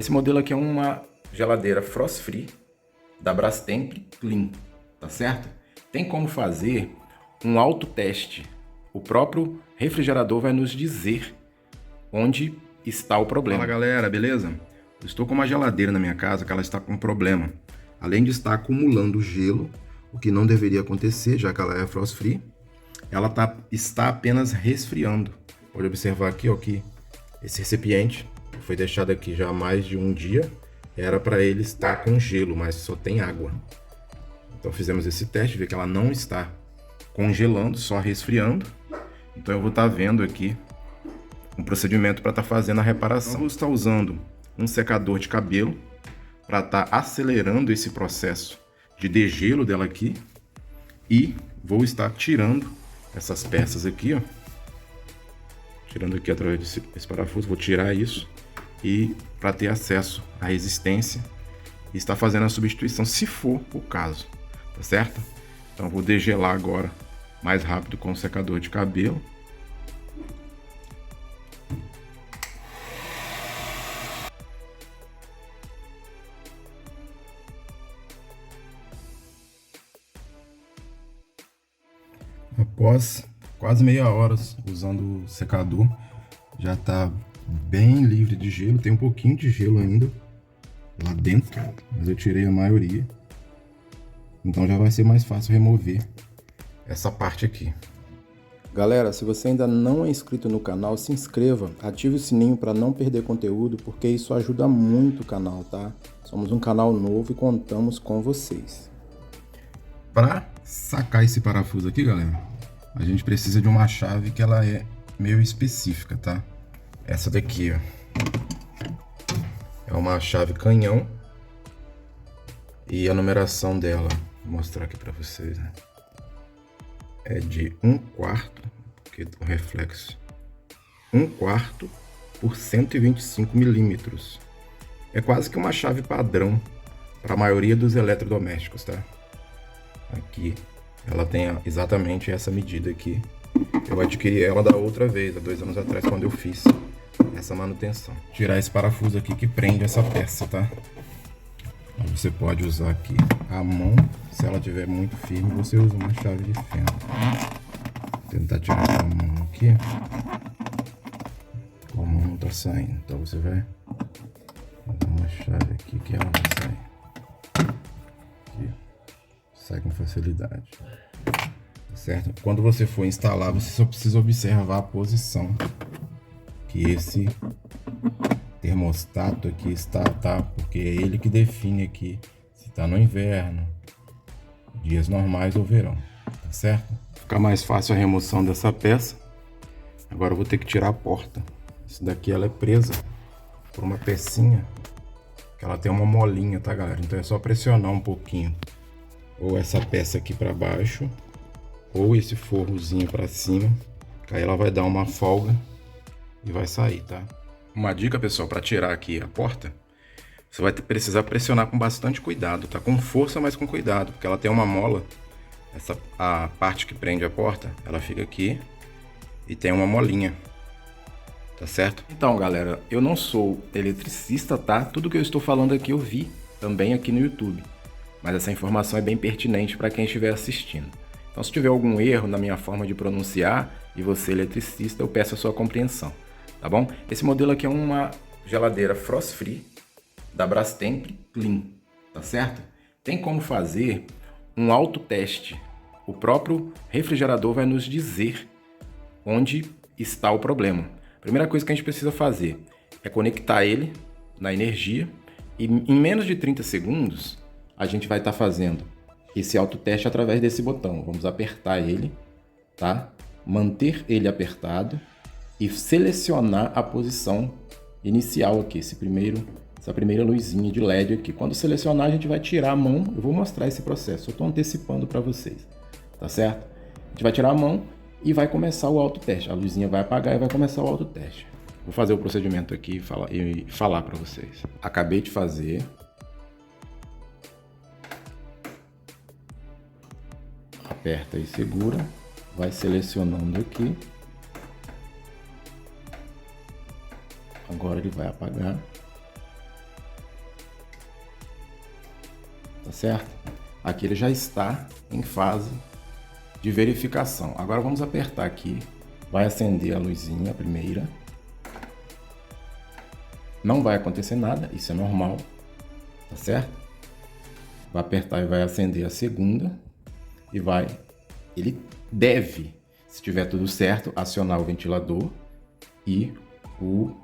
Esse modelo aqui é uma geladeira Frost Free da Brastemp Clean, tá certo? Tem como fazer um autoteste. O próprio refrigerador vai nos dizer onde está o problema. Fala galera, beleza? Eu estou com uma geladeira na minha casa que ela está com um problema. Além de estar acumulando gelo, o que não deveria acontecer, já que ela é Frost Free, ela está apenas resfriando. Pode observar aqui ó, que esse recipiente foi deixado aqui já há mais de um dia. Era para ele estar com gelo, mas só tem água. Então fizemos esse teste, vê que ela não está congelando, só resfriando. Então eu vou estar vendo aqui um procedimento para estar fazendo a reparação. Eu vou estar usando um secador de cabelo para estar acelerando esse processo de degelo dela aqui. E vou estar tirando essas peças aqui, ó. Tirando aqui através desse parafuso, vou tirar isso. E para ter acesso à resistência e estar fazendo a substituição, se for o caso, tá certo? Então vou degelar agora mais rápido com o secador de cabelo. Após quase meia hora usando o secador, já está bem livre de gelo. Tem um pouquinho de gelo ainda lá dentro, mas eu tirei a maioria. Então já vai ser mais fácil remover essa parte aqui. Galera, se você ainda não é inscrito no canal, se inscreva, ative o sininho para não perder conteúdo, porque isso ajuda muito o canal, tá? Somos um canal novo e contamos com vocês. Para sacar esse parafuso aqui, galera, a gente precisa de uma chave que ela é meio específica, tá? Essa daqui, ó, é uma chave canhão e a numeração dela, vou mostrar aqui para vocês, né? É de 1/4, porque o reflexo 1/4 por 125 milímetros. É quase que uma chave padrão para a maioria dos eletrodomésticos, tá? Aqui ela tem exatamente essa medida aqui. Eu adquiri ela da outra vez, há 2 anos atrás, quando eu fiz essa manutenção. Tirar esse parafuso aqui que prende essa peça, tá? Você pode usar aqui a mão. Se ela estiver muito firme, você usa uma chave de fenda. Vou tentar tirar com a mão aqui. A mão não tá saindo, então você vai usar uma chave aqui que ela vai sair. Aqui. Sai com facilidade. Certo? Quando você for instalar, você só precisa observar a posição que esse termostato aqui está, tá? Porque é ele que define aqui se está no inverno, dias normais ou verão, tá certo? Ficar mais fácil a remoção dessa peça. Agora eu vou ter que tirar a porta. Isso daqui ela é presa por uma pecinha que ela tem uma molinha, tá, galera? Então é só pressionar um pouquinho ou essa peça aqui para baixo ou esse forrozinho para cima, que aí ela vai dar uma folga e vai sair, tá? Uma dica, pessoal, para tirar aqui a porta, você vai precisar pressionar com bastante cuidado, tá? Com força, mas com cuidado, porque ela tem uma mola. A parte que prende a porta, ela fica aqui e tem uma molinha, tá certo? Então, galera, eu não sou eletricista, tá? Tudo que eu estou falando aqui eu vi também aqui no YouTube, mas essa informação é bem pertinente para quem estiver assistindo. Então, se tiver algum erro na minha forma de pronunciar e você é eletricista, eu peço a sua compreensão, tá bom? Esse modelo aqui é uma geladeira Frost Free da Brastemp Clean, tá certo? Tem como fazer um autoteste. O próprio refrigerador vai nos dizer onde está o problema. A primeira coisa que a gente precisa fazer é conectar ele na energia e em menos de 30 segundos a gente vai estar fazendo esse autoteste através desse botão. Vamos apertar ele, tá? Manter ele apertado e selecionar a posição inicial aqui, essa primeira luzinha de LED aqui. Quando selecionar, a gente vai tirar a mão. Eu vou mostrar esse processo, eu estou antecipando para vocês, tá certo? A gente vai tirar a mão e vai começar o autoteste. A luzinha vai apagar e vai começar o autoteste. Vou fazer o procedimento aqui e falar para vocês. Acabei de fazer. Aperta e segura, vai selecionando aqui. Agora ele vai apagar. tá certo? Aqui ele já está em fase de verificação. Agora vamos apertar aqui, vai acender a luzinha, a primeira. Não vai acontecer nada, isso é normal, tá certo? Vai apertar e vai acender a segunda e ele deve, se tiver tudo certo, acionar o ventilador e o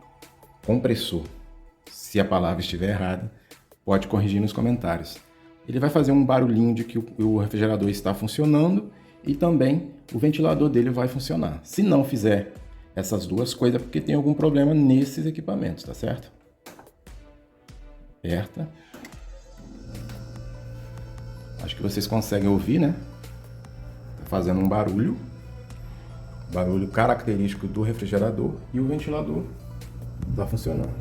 compressor. Se a palavra estiver errada, pode corrigir nos comentários. Ele vai fazer um barulhinho de que o refrigerador está funcionando e também o ventilador dele vai funcionar. Se não fizer essas duas coisas, é porque tem algum problema nesses equipamentos, tá certo? Aperta. Acho que vocês conseguem ouvir, né? Tá fazendo um barulho característico do refrigerador, e o ventilador está funcionando.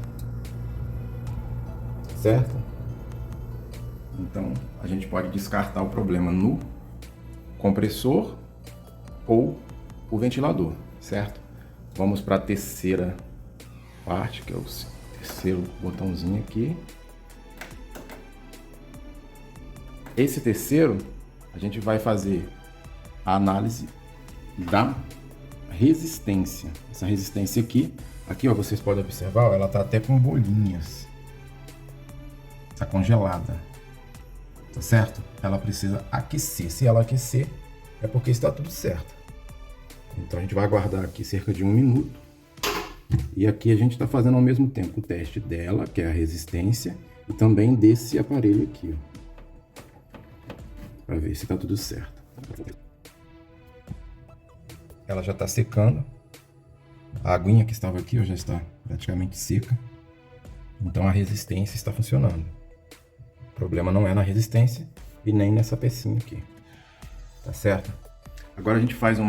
Certo? Então, a gente pode descartar o problema no compressor ou o ventilador, certo? Vamos para a terceira parte, que é o terceiro botãozinho aqui. Esse terceiro, a gente vai fazer a análise da resistência. Essa resistência aqui, ó, vocês podem observar, ó, ela tá até com bolinhas. Tá congelada. Tá certo? Ela precisa aquecer. Se ela aquecer, é porque está tudo certo. Então a gente vai aguardar aqui cerca de 1 minuto. E aqui a gente está fazendo ao mesmo tempo o teste dela, que é a resistência, e também desse aparelho aqui, ó, para ver se está tudo certo. Ela já está secando. A aguinha que estava aqui, ó, já está praticamente seca. Então a resistência está funcionando. O problema não é na resistência e nem nessa pecinha aqui. Tá certo? Agora a gente faz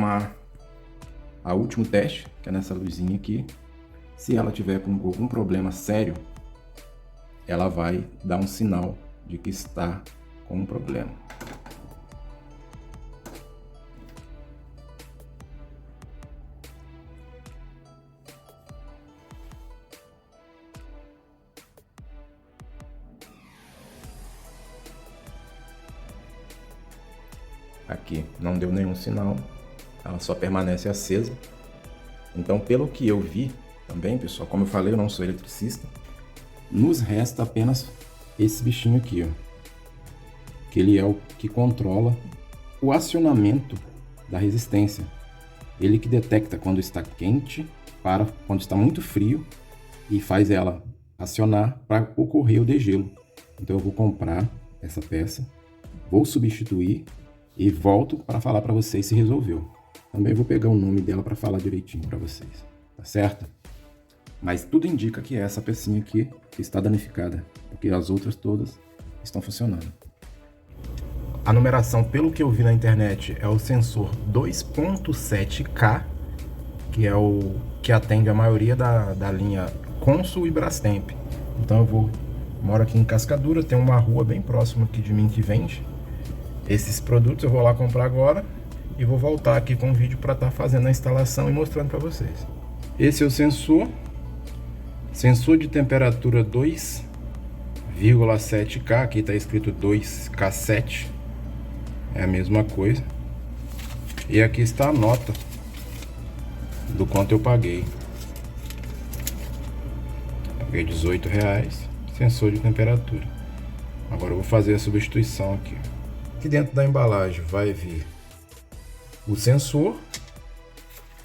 a último teste, que é nessa luzinha aqui. Se ela tiver com algum problema sério, ela vai dar um sinal de que está com um problema. Aqui não deu nenhum sinal, ela só permanece acesa. Então, pelo que eu vi também, pessoal, como eu falei, eu não sou eletricista, nos resta apenas esse bichinho aqui, ó, que ele é o que controla o acionamento da resistência. Ele que detecta quando está quente para quando está muito frio e faz ela acionar para ocorrer o degelo. Então eu vou comprar essa peça, vou substituir e volto para falar para vocês se resolveu. Também vou pegar o nome dela para falar direitinho para vocês, tá certo? Mas tudo indica que é essa pecinha aqui que está danificada, porque as outras todas estão funcionando. A numeração, pelo que eu vi na internet, é o sensor 2.7K, que é o que atende a maioria da linha Consul e Brastemp. Então moro aqui em Cascadura, tem uma rua bem próxima aqui de mim que vende esses produtos. Eu vou lá comprar agora e vou voltar aqui com o vídeo para estar fazendo a instalação e mostrando para vocês. Esse é o sensor de temperatura 2,7K, aqui está escrito 2K7, é a mesma coisa. E aqui está a nota do quanto eu paguei. Paguei R$18, sensor de temperatura. Agora eu vou fazer a substituição aqui. Aqui dentro da embalagem vai vir o sensor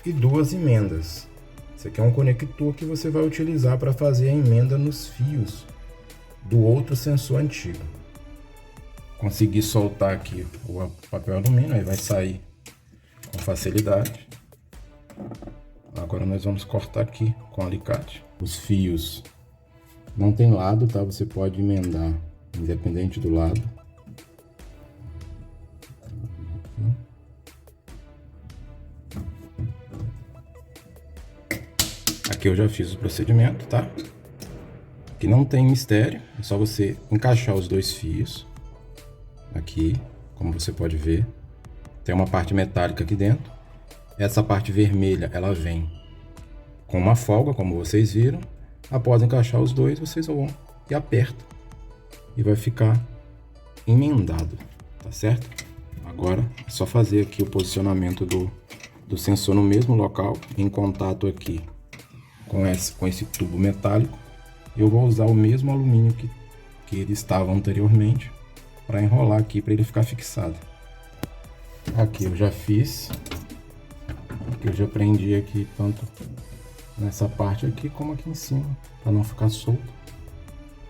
e 2 emendas. Esse aqui é um conector que você vai utilizar para fazer a emenda nos fios do outro sensor antigo. Consegui soltar aqui o papel alumínio, aí vai sair com facilidade. Agora nós vamos cortar aqui com alicate. Os fios não tem lado, tá? Você pode emendar independente do lado. Aqui eu já fiz o procedimento, tá? Aqui não tem mistério, é só você encaixar os 2 fios. Aqui, como você pode ver, tem uma parte metálica aqui dentro. Essa parte vermelha, ela vem com uma folga, como vocês viram. Após encaixar os 2, vocês vão e apertam. E vai ficar emendado, tá certo? Agora é só fazer aqui o posicionamento do sensor no mesmo local, em contato aqui com esse tubo metálico. Eu vou usar o mesmo alumínio que ele estava anteriormente para enrolar aqui, para ele ficar fixado. Aqui eu já fiz, aqui eu já prendi aqui tanto nessa parte aqui como aqui em cima, para não ficar solto.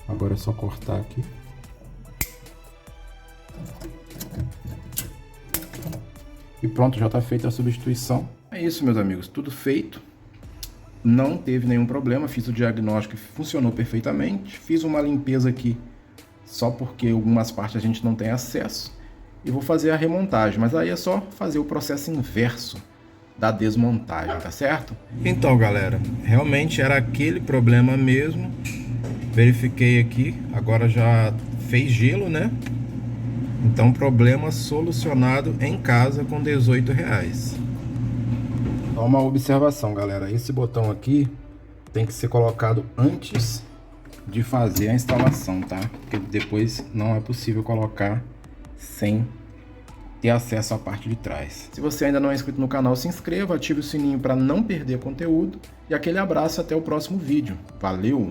Agora é só cortar aqui. E pronto, já está feita a substituição. É isso, meus amigos, tudo feito. Não teve nenhum problema, fiz o diagnóstico e funcionou perfeitamente. Fiz uma limpeza aqui só porque algumas partes a gente não tem acesso. E vou fazer a remontagem, mas aí é só fazer o processo inverso da desmontagem, tá certo? Então, galera, realmente era aquele problema mesmo. Verifiquei aqui, agora já fez gelo, né? Então, problema solucionado em casa com R$18. Só uma observação, galera. Esse botão aqui tem que ser colocado antes de fazer a instalação, tá? Porque depois não é possível colocar sem ter acesso à parte de trás. Se você ainda não é inscrito no canal, se inscreva, ative o sininho para não perder conteúdo. E aquele abraço, até o próximo vídeo. Valeu!